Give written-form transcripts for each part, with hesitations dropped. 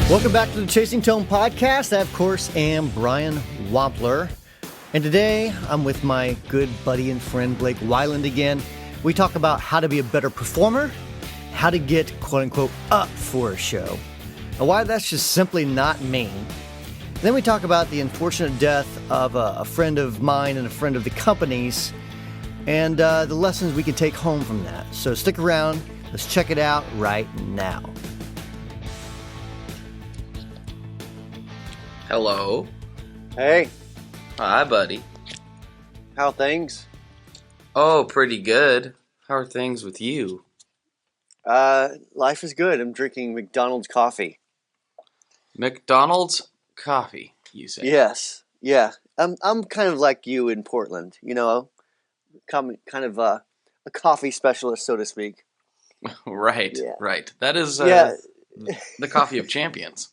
Welcome back to the Chasing Tone podcast. I, of course, am Brian Wampler. And today, I'm with my good buddy and friend, Blake Weiland again. We talk about how to be a better performer, how to get, quote-unquote, up for a show, and why that's just simply not me. Then we talk about the unfortunate death of a friend of mine and a friend of the company's, and the lessons we can take home from that. So stick around. Let's check it out right now. Hello. Hey, Hi, buddy. how things? Oh, pretty good. How are things with you? Life is good. I'm drinking McDonald's coffee. McDonald's coffee, you say? Yes, yeah. I'm kind of like you in Portland. You know, kind of a coffee specialist, so to speak. Right, Yeah. right. That is Yeah. the coffee of champions.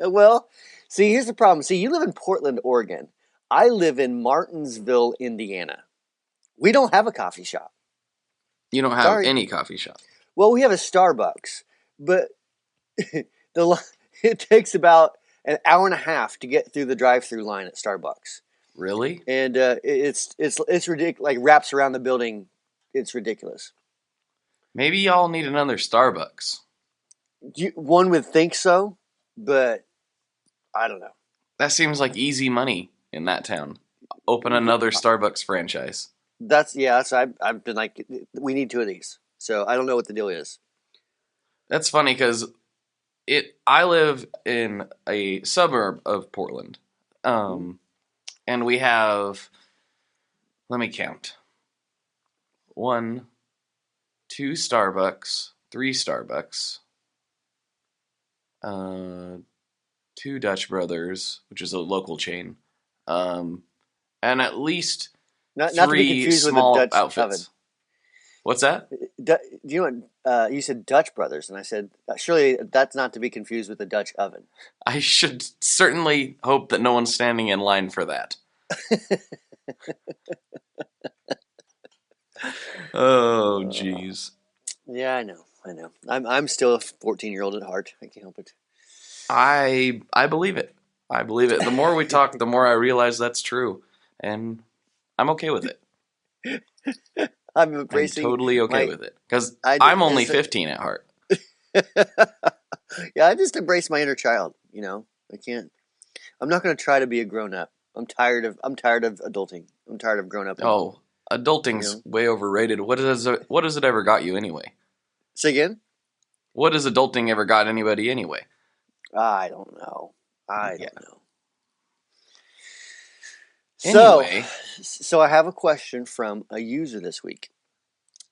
Well, see, here's the problem. See, you live in Portland, Oregon. I live in Martinsville, Indiana. We don't have a coffee shop. You don't have Sorry. any coffee shop. Well, we have a Starbucks, but it takes about an hour and a half to get through the drive-through line at Starbucks. Really? And it's ridiculous. Like wraps around the building, it's ridiculous. Maybe y'all need another Starbucks. One would think so, but I don't know. That seems like easy money in that town. Open another Starbucks franchise. I've been like, we need two of these. So I don't know what the deal is. That's funny because I live in a suburb of Portland, and we have, let me count, 1, 2 Starbucks, 3 Starbucks, 2 Dutch Brothers, which is a local chain, and at least Not to be 3 confused with small the Dutch outfits. oven. What's that? Do you know what? You said Dutch Brothers, and I said surely that's not to be confused with the Dutch oven. I should certainly hope that no one's standing in line for that. Oh, jeez. Yeah, I know. I'm still a 14-year-old at heart. I can't help it. I believe it. I believe it. The more we talk, the more I realize that's true, and I'm okay with it. I'm I'm embracing. totally okay with it because I- I'm only it's a- 15 at heart. Yeah, I just embrace my inner child. You know, I can't. I'm not going to try to be a grown up. I'm tired of adulting. I'm tired of grown up. Oh, adulting's You know? way overrated. What has it ever got you anyway? Say again? What has adulting ever got anybody anyway? I don't know. I Yeah. don't know. Anyway. So I have a question from a user this week.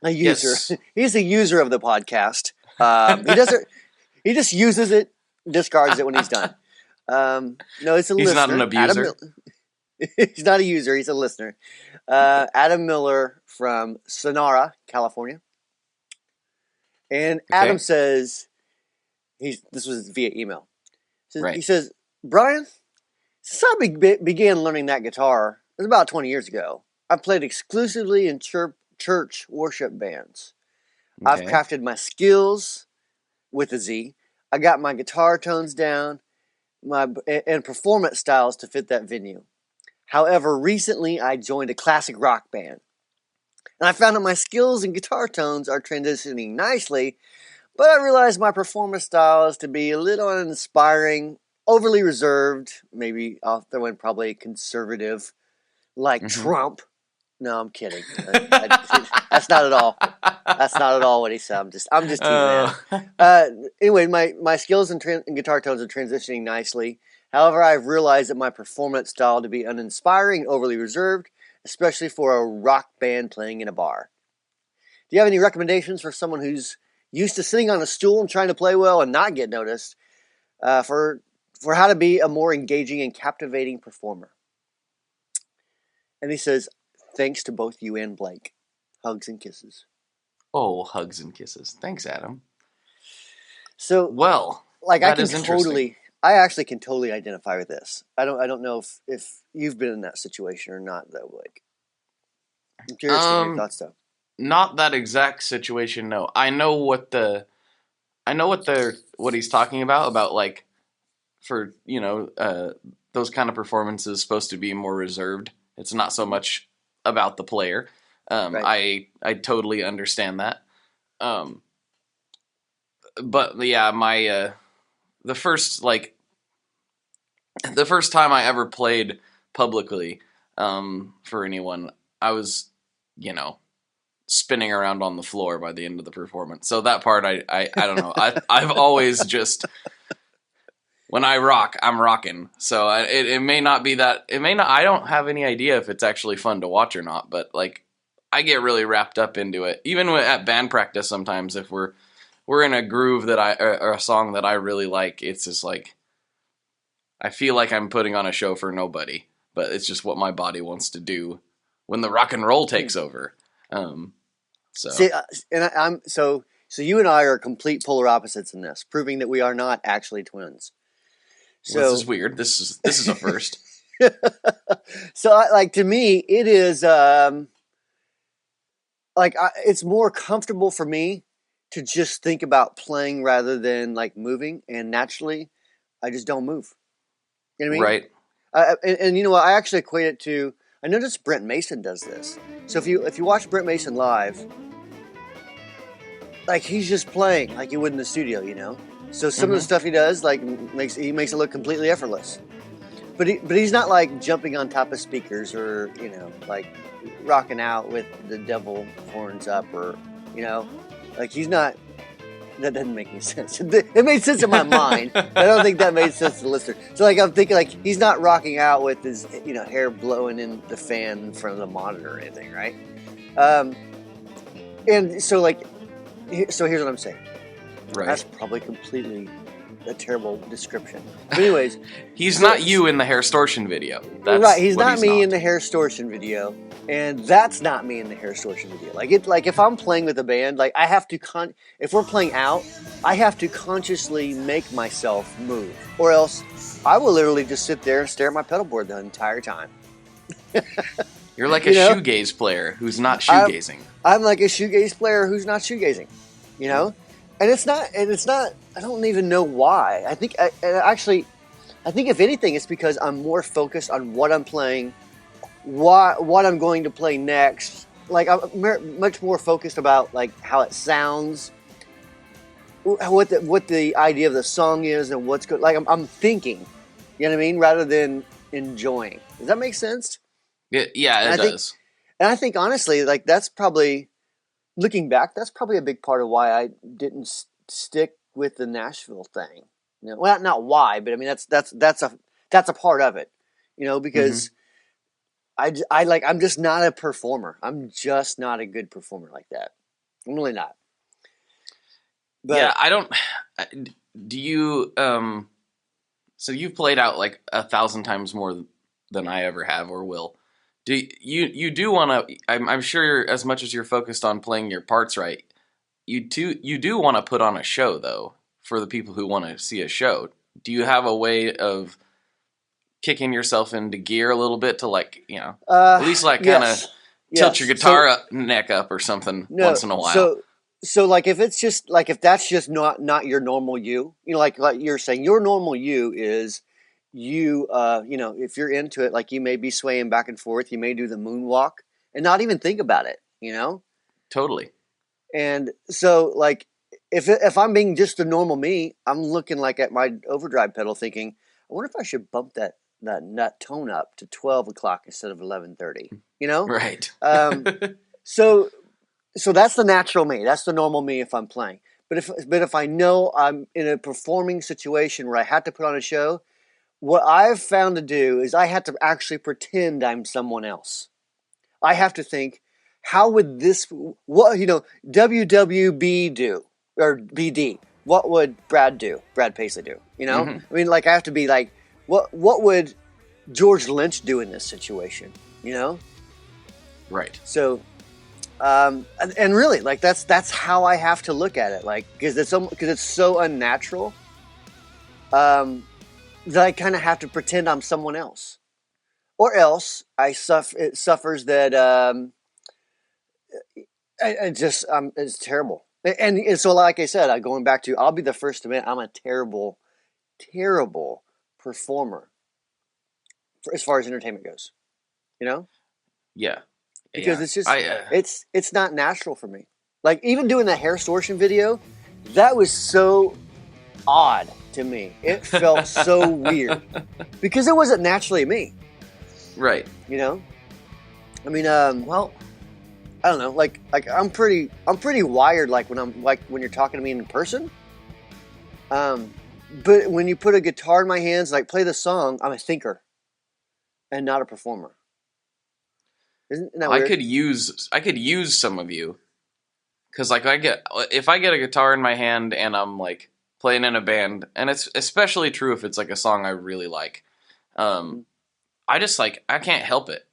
A user. Yes. He's a user of the podcast. He doesn't. He just uses it, discards it when he's done. No, it's a He's listener. not an abuser? He's not a user. He's a listener. Adam Miller from Sonora, California. And Adam says, this was via email. Right. He says, Brian, since I began learning that guitar, it was about 20 years ago, I've played exclusively in church worship bands. I've Okay. crafted my skills with a Z. I got my guitar tones down and performance styles to fit that venue. However, recently I joined a classic rock band. And I found that my skills and guitar tones are transitioning nicely, but I realized my performance style is to be a little uninspiring, overly reserved, maybe I'll throw in probably conservative, like Trump. No, I'm kidding. That's not at all. That's not at all what he said. I'm just teasing him. Anyway, my skills and guitar tones are transitioning nicely. However, I've realized that my performance style to be uninspiring and overly reserved, especially for a rock band playing in a bar. Do you have any recommendations for someone who's used to sitting on a stool and trying to play well and not get noticed, for how to be a more engaging and captivating performer? And he says, thanks to both you and Blake. Hugs and kisses. Oh, hugs and kisses. Thanks, Adam. So, Well, like, that is interesting. I actually can totally identify with this. I don't know if you've been in that situation or not, though, Blake. I'm curious to hear your thoughts, though. Not that exact situation, no. I know what the I know what he's talking about like for those kind of performances supposed to be more reserved. It's not so much about the player. I totally understand that. But yeah, my the first time I ever played publicly for anyone, I was spinning around on the floor by the end of the performance. So that part I don't know. I've always just when I rock, I'm rocking. So it may not be that. It may not. I don't have any idea if it's actually fun to watch or not. But like, I get really wrapped up into it. Even at band practice, sometimes if we're in a groove or a song that I really like, it's just like I feel like I'm putting on a show for nobody. But it's just what my body wants to do when the rock and roll takes over. So See, so you and I are complete polar opposites in this, proving that we are not actually twins. So this is weird. This is a first. So to me, it is it's more comfortable for me to just think about playing rather than like moving, and naturally, I just don't move. You know what I mean? Right. And you know what? I actually equate it to. I noticed Brent Mason does this. So if you watch Brent Mason live, like he's just playing like you would in the studio, So some of the stuff he does makes it look completely effortless. But he's not like jumping on top of speakers or like rocking out with the devil horns up or like he's not. That doesn't make any sense. It made sense in my mind. I don't think that made sense to the listener. So I'm thinking he's not rocking out with his hair blowing in the fan in front of the monitor or anything, right? And so so here's what I'm saying. Right. That's probably completely a terrible description. But anyways, he's not you in the Hairtortion video. That's right. He's not me in the Hairtortion video, and that's not me in the Hairtortion video. Like if I'm playing with a band, I have to if we're playing out, I have to consciously make myself move, or else I will literally just sit there and stare at my pedal board the entire time. You're like a shoegaze player who's not shoegazing. I'm like a shoegaze player who's not shoegazing, And it's not. I don't even know why. I think if anything, it's because I'm more focused on what I'm playing, what I'm going to play next. Like I'm much more focused about how it sounds, what the idea of the song is, and what's good. Like I'm thinking, you know what I mean, rather than enjoying. Does that make sense? Yeah, it does. And I think honestly, that's probably. Looking back, that's probably a big part of why I didn't stick with the Nashville thing. Well, not why, but I mean that's a part of it. Because I'm just not a performer. I'm just not a good performer like that. I'm really not. But yeah, I don't. Do you? So you've played out 1,000 times more than I ever have or will. Do you do want to? I'm sure as much as you're focused on playing your parts right, you do want to put on a show though for the people who want to see a show. Do you have a way of kicking yourself into gear a little bit to at least kind of tilt your guitar neck up or something once in a while? So if it's just if that's just not your normal you, like you're saying, your normal you is. If you're into it, you may be swaying back and forth, you may do the moonwalk and not even think about it, Totally. And so, if I'm being just a normal me, I'm looking at my overdrive pedal thinking, I wonder if I should bump that nut tone up to 12 o'clock instead of 11:30, Right. So that's the natural me. That's the normal me if I'm playing. But if I know I'm in a performing situation where I have to put on a show, what I've found to do is I have to actually pretend I'm someone else. I have to think, how would WWB do? Or BD? What would Brad do? Brad Paisley do? I mean, I have to be what would George Lynch do in this situation? Right. So, and really, that's how I have to look at it. Because it's so unnatural. That I kind of have to pretend I'm someone else, or else it suffers that it's terrible. And so, like I said, going back to, I'll be the first to admit I'm a terrible, terrible performer as far as entertainment goes. You know, Yeah. because Yeah. it's just I it's not natural for me. Like even doing the hair distortion video, that was so odd to me. It felt so weird because it wasn't naturally me. Right. You know, I mean, Well, I don't know. Like I'm pretty wired. Like when you're talking to me in person. But when you put a guitar in my hands, like play the song, I'm a thinker and not a performer. Isn't that I weird? could use some of you, because like if I get a guitar in my hand and I'm like playing in a band, and it's especially true if it's like a song I really like. I just like I can't help it.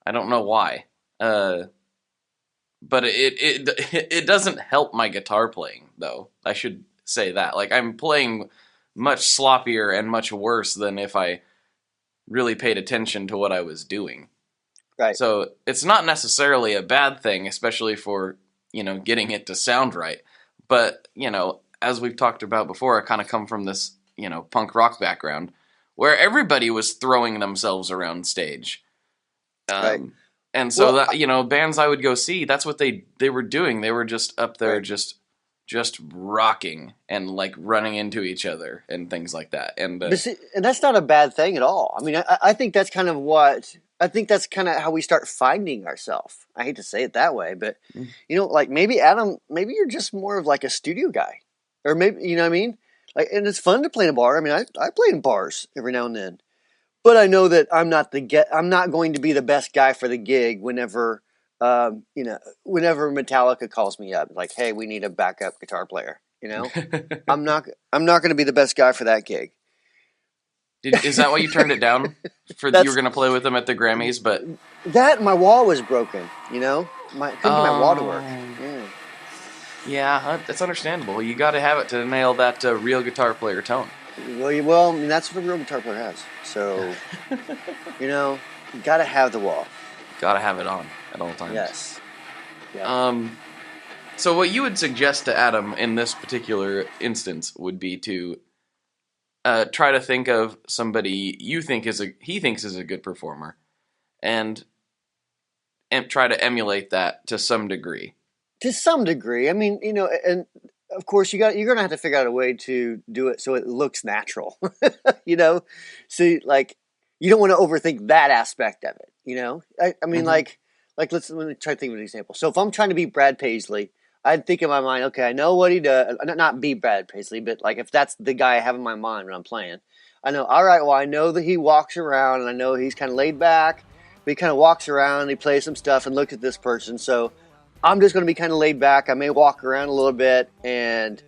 I don't know why. But it doesn't help my guitar playing, though. I should say that. Like I'm playing much sloppier and much worse than if I really paid attention to what I was doing. Right. So it's not necessarily a bad thing, especially for, getting it to sound right. But, as we've talked about before, I kind of come from this, punk rock background where everybody was throwing themselves around stage. Right. And so Well, that, bands I would go see, that's what they were doing. They were just up there, Right. just rocking and like running into each other and things like that. And But see, and that's not a bad thing at all. I mean, I think that's kind of how we start finding ourselves. I hate to say it that way, but like maybe Adam, maybe you're just more of like a studio guy, or maybe you know what I mean. Like, and it's fun to play in a bar. I mean, I play in bars every now and then, but I know that I'm not going to be the best guy for the gig whenever whenever Metallica calls me up, like, hey, we need a backup guitar player. I'm not going to be the best guy for that gig. Is that why you turned it down? You were going to play with them at the Grammys, but my wall was broken. Couldn't get my wall to work. Yeah, that's understandable. You got to have it to nail that real guitar player tone. Well, I mean, that's what a real guitar player has. So, you got to have the wall. Got to have it on at all times. Yes. Yeah. So what you would suggest to Adam in this particular instance would be to try to think of somebody he thinks is a good performer, and try to emulate that to some degree. To some degree, I mean, and of course you're gonna have to figure out a way to do it so it looks natural. So like you don't want to overthink that aspect of it. I mean, like let me try to think of an example. So if I'm trying to be Brad Paisley, I'd think in my mind, okay, I know what he does. Not be Brad Paisley, but like if that's the guy I have in my mind when I'm playing, I know. All right, well, I know that he walks around, and I know he's kind of laid back. But he kind of walks around, and he plays some stuff, and looks at this person. So I'm just going to be kind of laid back. I may walk around a little bit, and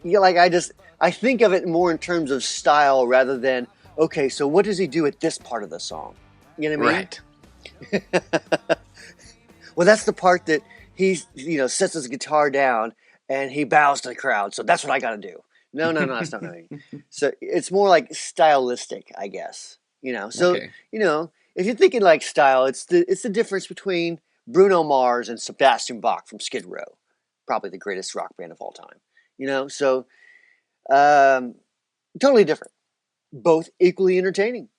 I think of it more in terms of style rather than okay. So what does he do at this part of the song? You know what I mean? Right. Well, that's the part that he sets his guitar down and he bows to the crowd. So that's what I got to do. No, that's not what I mean. So it's more like stylistic, I guess. So Okay. if you're thinking like style, it's the difference between Bruno Mars and Sebastian Bach from Skid Row, probably the greatest rock band of all time. So totally different, both equally entertaining.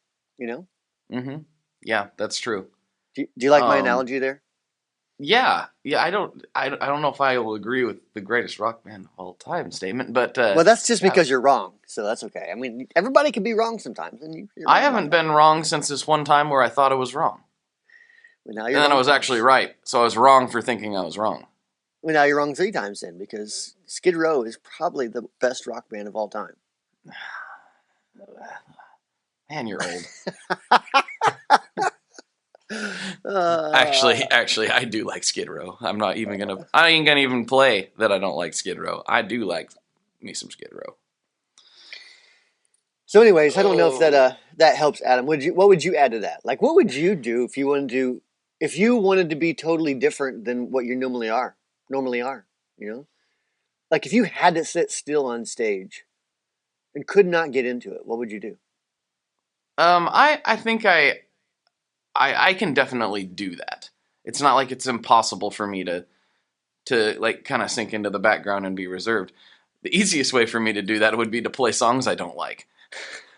Mm-hmm. Yeah, that's true. Do you like my analogy there? Yeah. I don't know if I will agree with the greatest rock band of all time statement, but Well, that's just because you're wrong, so that's okay. I mean, everybody can be wrong sometimes, and you're I wrong haven't been wrong since this one time where I thought I was wrong. Well, now And you're then I wrong was twice. actually right, so I was wrong for thinking I was wrong. Well, now you're wrong 3 times then, because Skid Row is probably the best rock band of all time. Man, you're old. Actually, I do like Skid Row. I ain't gonna even play that I don't like Skid Row. I do like me some Skid Row. So, anyways, I don't know if that helps, Adam. What would you add to that? Like, what would you do if you wanted to be totally different than what you normally are? Like if you had to sit still on stage and could not get into it, what would you do? I think I can definitely do that. It's not like it's impossible for me to to like kind of sink into the background and be reserved. The easiest way for me to do that would be to play songs I don't like.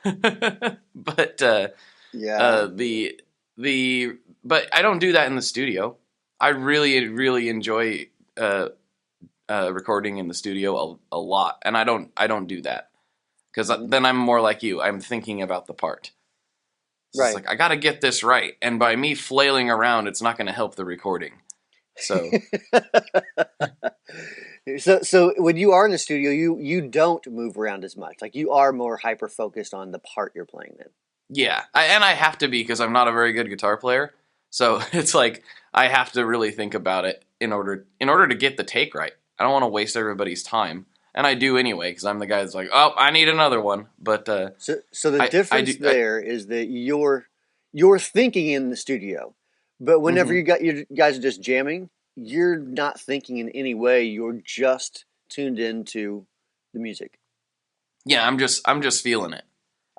But Yeah. but I don't do that in the studio. I really enjoy recording in the studio a lot, and I don't do that because then I'm more like you. I'm thinking about the part. So Right. it's like I got to get this right, and by me flailing around, it's not going to help the recording. So So when you are in the studio, you don't move around as much. Like you are more hyper focused on the part you're playing then. yeah, I have to be because I'm not a very good guitar player. So it's like I have to really think about it in order to get the take right. I don't want to waste everybody's time, and I do anyway because I'm the guy that's like, oh, I need another one. But So the difference do. there is that you're thinking in the studio, but whenever Mhm. you guys are just jamming, you're not thinking in any way. You're just tuned into the music. Yeah, I'm just feeling it.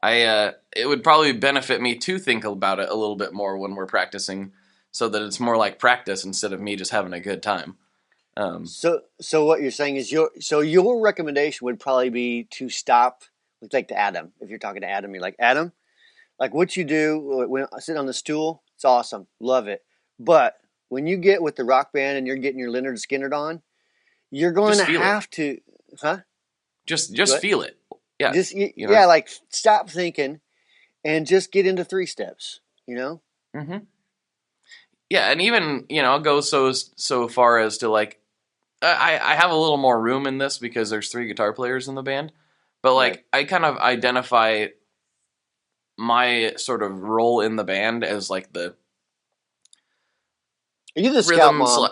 It would probably benefit me to think about it a little bit more when we're practicing, so that it's more like practice instead of me just having a good time. So what you're saying is your recommendation would probably be to stop, like to Adam. If you're talking to Adam, you're like, Adam, like what you do when I sit on the stool, it's awesome, love it. But when you get with the rock band and you're getting your Leonard Skinner on, you're going Just to feel it. have to, huh? Just What? feel it. Yeah, Just you know. yeah, like stop thinking and just get into three steps. You know? Hmm. Yeah, and even I'll go so far as to like I have a little more room in this because there's 3 guitar players in the band, but Right. like I kind of identify my sort of role in the band as like the You're the scout rhythm. mom.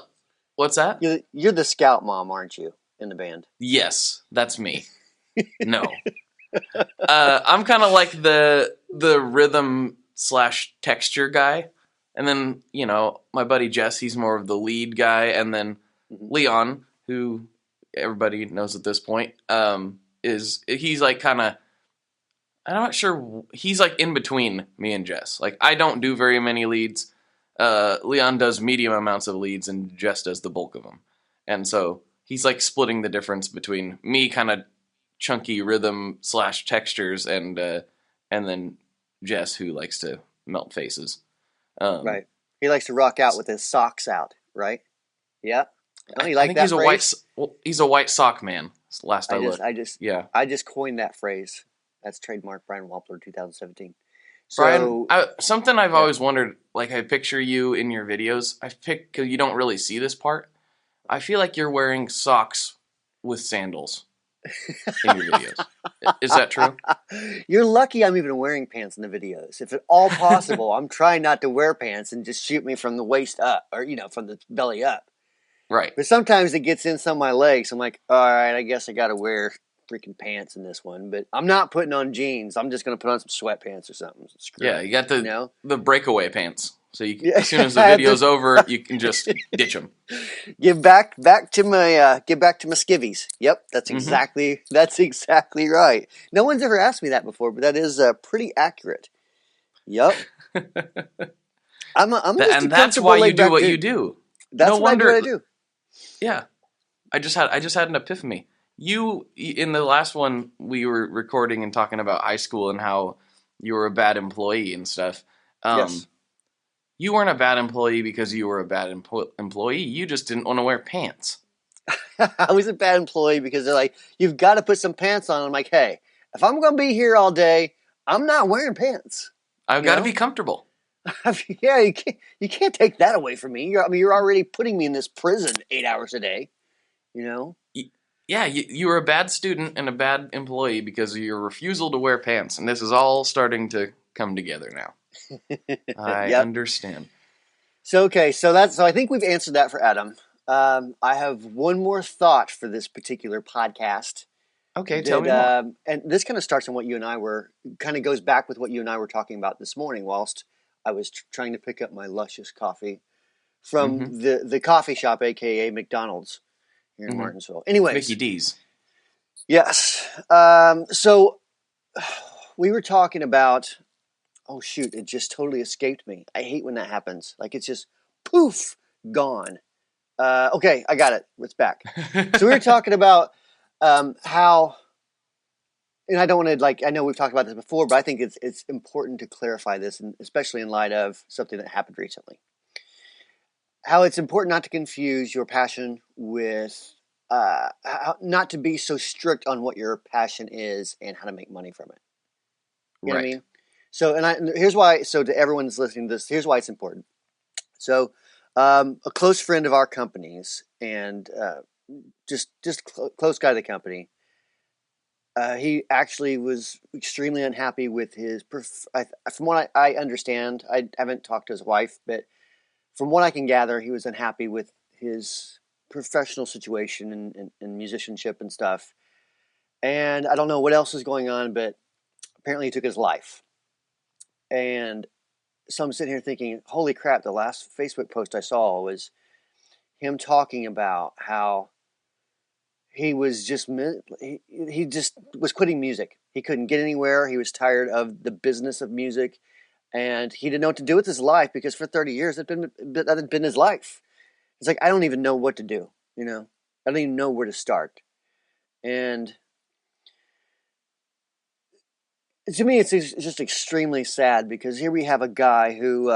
What's that? You're the scout mom, aren't you? In the band. Yes, that's me. No, I'm kind of like the rhythm slash texture guy, and then my buddy Jess, he's more of the lead guy, and then Mhm. Leon, who everybody knows at this point, he's like kind of, I'm not sure, he's like in between me and Jess. Like I don't do very many leads. Leon does medium amounts of leads, and Jess does the bulk of them, and so he's like splitting the difference between me kind of chunky rhythm slash textures and then Jess who likes to melt faces. Um, Right. He likes to rock out with his socks out, right? Yeah. Oh, you I like think that phrase? he's a white sock man. Last I I just, looked. I just, Yeah, I just coined that phrase. That's trademark Brian Wampler 2017. Brian. So, Something I've yeah. always wondered. Like I picture you in your videos. Cause you don't really see this part. I feel like you're wearing socks with sandals in your videos. Is that true? You're lucky I'm even wearing pants in the videos. If at all possible, I'm trying not to wear pants and just shoot me from the waist up or, from the belly up. Right. But sometimes it gets in some of my legs. I'm like, all right, I guess I got to wear freaking pants in this one. But I'm not putting on jeans. I'm just going to put on some sweatpants or something. Screw Yeah, it. you got the breakaway pants. So Yeah. as soon as the video's over, you can just ditch them. Give to my skivvies. Yep, Hmm. that's exactly right. No one's ever asked me that before, but that is pretty accurate. Yep, I'm just a And that's why comfortable you laid do back what you dude. do. No That's what I do. What wonder. I do. Yeah, I just had an epiphany. You in the last one we were recording and talking about high school and how you were a bad employee and stuff. Yes, Um, you weren't a bad employee because you were a bad employee. You just didn't want to wear pants. I was a bad employee because they're like, you've got to put some pants on. I'm like, hey, if I'm going to be here all day, I'm not wearing pants. I've You got to know? be comfortable. Yeah, you can't take that away from me. You're already putting me in this prison 8 hours a day. You know. Yeah, you were a bad student and a bad employee because of your refusal to wear pants, and this is all starting to come together now. I Yep. understand. So I think we've answered that for Adam. I have one more thought for this particular podcast Okay, tell me more. and this kind of starts on what you and I were, kind of goes back with what you and I were talking about this morning whilst I was trying to pick up my luscious coffee Mm-hmm. from the coffee shop, aka McDonald's here in Mm-hmm. Martinsville. Mickey Anyways, D's. yes. So we were talking about. Oh shoot! It just totally escaped me. I hate when that happens. Like it's just poof, gone. Okay, I got it. It's back. So we were talking about how, and I don't want to I know we've talked about this before, but I think it's important to clarify this, and especially in light of something that happened recently. How it's important not to confuse your passion with, not to be so strict on what your passion is and how to make money from it. You know what I Right. mean? So, here's why. So, to everyone that's listening to this, here's why it's important. So, a close friend of our company's, and close guy of the company, he actually was extremely unhappy with his. From what I understand, I haven't talked to his wife, but from what I can gather, he was unhappy with his professional situation and musicianship and stuff. And I don't know what else is going on, but apparently he took his life. And so I'm sitting here thinking, holy crap, the last Facebook post I saw was him talking about how he was he just was quitting music. He couldn't get anywhere. He was tired of the business of music, and he didn't know what to do with his life because for 30 years that had been his life. It's like I don't even know what to do. You know, I don't even know where to start. And to me, it's just extremely sad because here we have a guy who,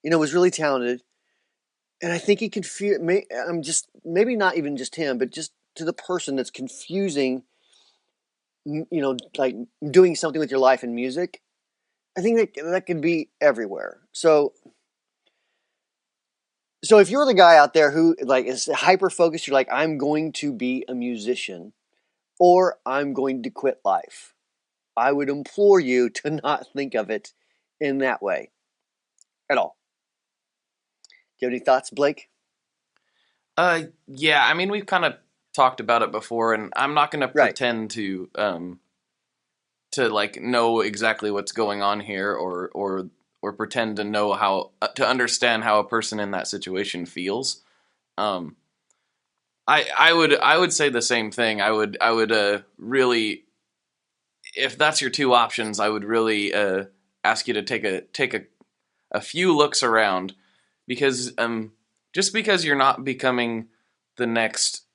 was really talented, and I think he confused. I'm just maybe not even just him, but just to the person that's confusing. Like doing something with your life in music. I think that could be everywhere. So if you're the guy out there who is hyper focused, you're like, I'm going to be a musician, or I'm going to quit life. I would implore you to not think of it in that way at all. Do you have any thoughts, Blake? Yeah, I mean, we've kind of talked about it before, and I'm not going to Right. pretend to know exactly what's going on here, or pretend to know how to understand how a person in that situation feels. Um, I would say the same thing. I would really, if that's your two options, I would really ask you to take a few looks around, because just because you're not becoming the next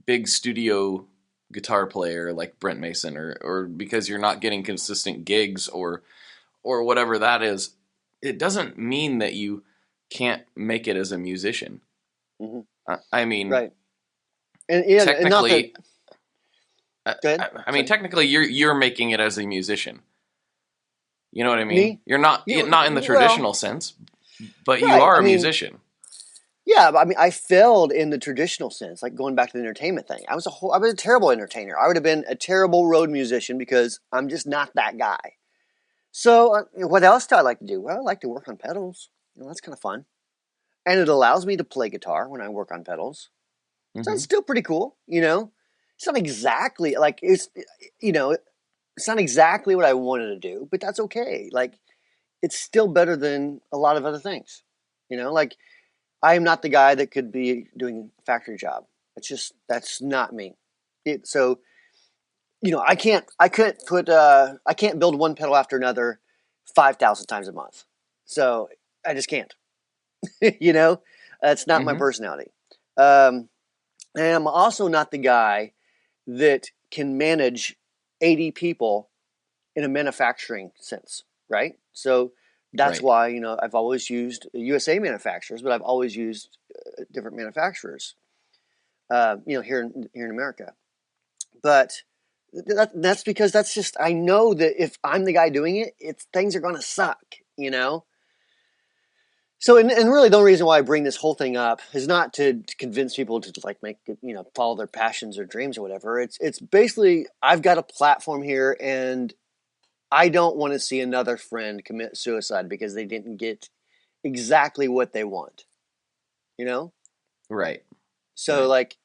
big studio guitar player like Brent Mason, or because you're not getting consistent gigs, or whatever that is, it doesn't mean that you can't make it as a musician. Mm-hmm. I mean, Right. And yeah, and not that. technically, Go ahead. I mean, Sorry. technically, you're making it as a musician. You know what I mean? Me? You're not You not in the well, traditional sense, but you right. are I a mean, musician. yeah, but I mean, I failed in the traditional sense, like going back to the entertainment thing. I was a terrible entertainer. I would have been a terrible road musician because I'm just not that guy. So, what else do I like to do? Well, I like to work on pedals. That's kind of fun, and it allows me to play guitar when I work on pedals. So Hmm. it's still pretty cool. It's not exactly like you know, it's not exactly what I wanted to do, but that's okay. Like, it's still better than a lot of other things. Like I am not the guy that could be doing a factory job. That's not me. So I can't build one pedal after another 5,000 times a month. So I just can't. you know, that's not my Hmm. personality. Um, and I'm also not the guy that can manage 80 people in a manufacturing sense, right? So that's Right. why I've always used USA manufacturers, but I've always used different manufacturers. Here in America. But that's because that's just I know that if I'm the guy doing it, things are going to suck. So and really the only reason why I bring this whole thing up is not to convince people to like make follow their passions or dreams or whatever. It's basically I've got a platform here and I don't want to see another friend commit suicide because they didn't get exactly what they want. You know? Right. So Right. like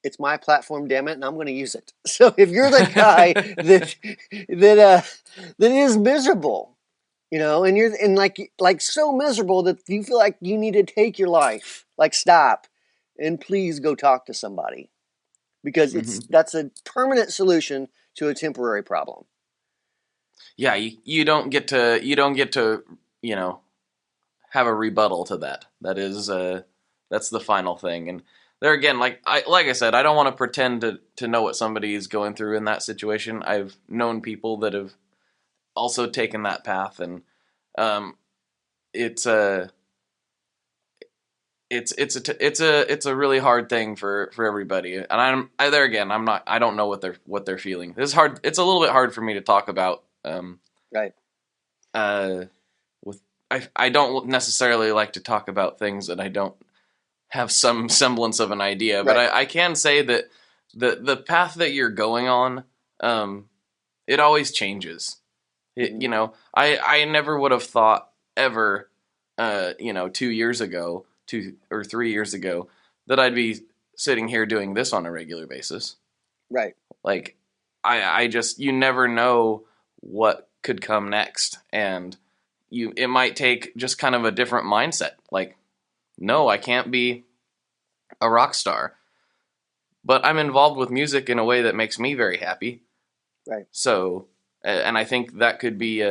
it's my platform, damn it, and I'm going to use it. So if you're the guy that is miserable, and you're like so miserable that you feel like you need to take your life, like stop, and please go talk to somebody because Hmm. that's a permanent solution to a temporary problem. Yeah, you don't get to you know have a rebuttal to that. That is that's the final thing. And there again, like I said, I don't want to pretend to know what somebody is going through in that situation. I've known people that have also taken that path, and it's a really hard thing for everybody. And I don't know what they're feeling. It's hard. It's a little bit hard for me to talk about. Right. I don't necessarily like to talk about things that I don't have some semblance of an idea, but Right. I can say that the path that you're going on, it always changes. I never would have thought ever, 2 years ago, 2 or 3 years ago, that I'd be sitting here doing this on a regular basis. Right. Like, I just, you never know what could come next, and it might take just kind of a different mindset. Like, no, I can't be a rock star, but I'm involved with music in a way that makes me very happy. Right. So, and I think that could be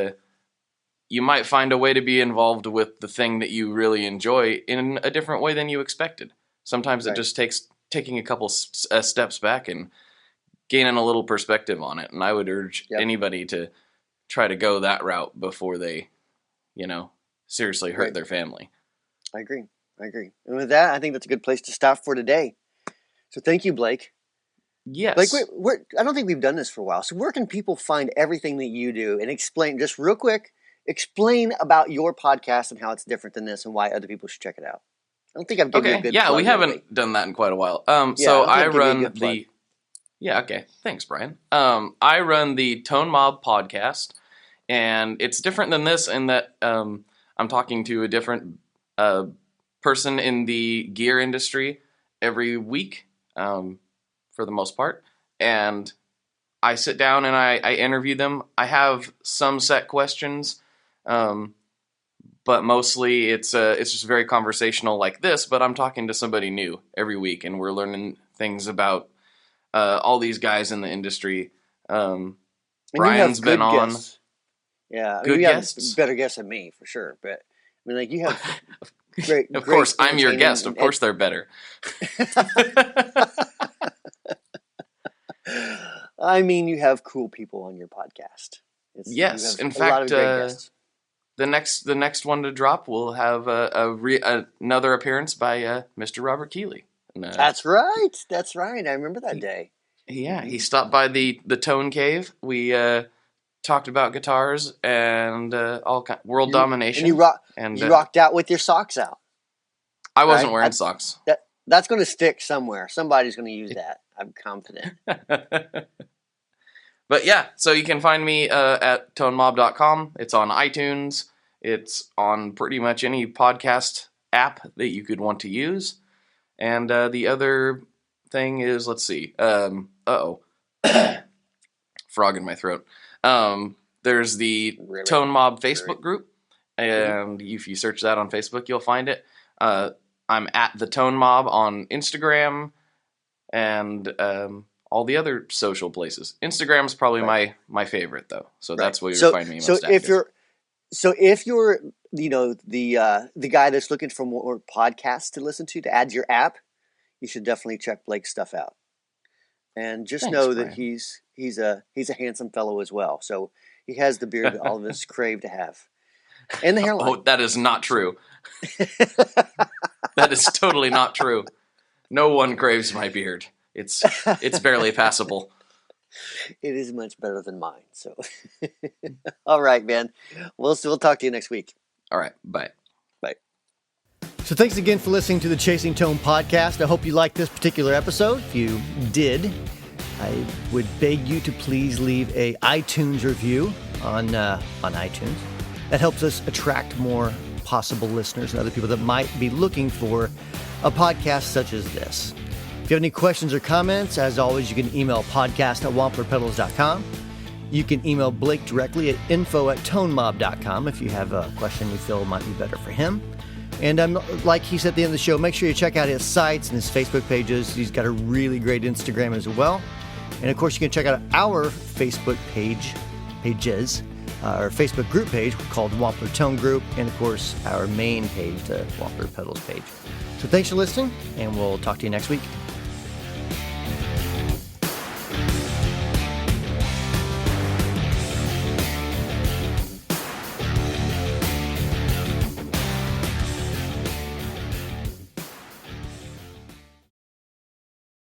you might find a way to be involved with the thing that you really enjoy in a different way than you expected. Sometimes it just takes taking a couple steps back and gaining a little perspective on it. And I would urge anybody to try to go that route before they, seriously hurt their family. I agree. And with that, I think that's a good place to stop for today. So thank you, Blake. Yes. Blake, I don't think we've done this for a while. So where can people find everything that you do, and explain, just real quick, explain about your podcast and how it's different than this and why other people should check it out. I don't think I've given you a good plug. We haven't done that in quite a while. So I run the... Yeah, okay. Thanks, Brian. I run the Tone Mob podcast, and it's different than this in that I'm talking to a different person in the gear industry every week, for the most part, and I sit down and I interview them. I have some set questions, but mostly it's just very conversational like this, but I'm talking to somebody new every week, and we're learning things about all these guys in the industry. Brian's been on. Guests. Yeah, good you guests. Have better guests than me for sure. But I mean, like, you have great. Of course, I'm your guest. Of course, they're better. I mean, you have cool people on your podcast. Yes, in fact, the next one to drop will have another appearance by Mr. Robert Keeley. That's right. I remember that day. Yeah, he stopped by the Tone Cave. We talked about guitars and world domination. And you rocked out with your socks out. I wasn't wearing socks. That's going to stick somewhere. Somebody's going to use that. I'm confident. But yeah, so you can find me at tonemob.com. It's on iTunes. It's on pretty much any podcast app that you could want to use. And the other thing is, let's see. Frog in my throat. There's the Tone Mob Facebook group. And if you search that on Facebook, you'll find it. I'm at the Tone Mob on Instagram and all the other social places. Instagram's probably my favorite though, so that's where you'll find me most active. If you're the guy that's looking for more podcasts to listen to add to your app, you should definitely check Blake's stuff out. And just know that he's a handsome fellow as well. So he has the beard that all of us crave to have, and the hairline. Oh, that is not true. That is totally not true. No one craves my beard. It's barely passable. It is much better than mine. So, all right, man. We'll talk to you next week. All right. Bye. Bye. So thanks again for listening to the Chasing Tone podcast. I hope you liked this particular episode. If you did, I would beg you to please leave a iTunes review on iTunes. That helps us attract more possible listeners and other people that might be looking for a podcast such as this. If you have any questions or comments, as always, you can email podcast@wamplerpedals.com. You can email Blake directly at info@tonemob.com if you have a question you feel might be better for him. And like he said at the end of the show, make sure you check out his sites and his Facebook pages. He's got a really great Instagram as well. And of course, you can check out our Facebook pages. our Facebook group page called Wampler Tone Group, and of course our main page, the Wampler Pedals page. So thanks for listening, and we'll talk to you next week.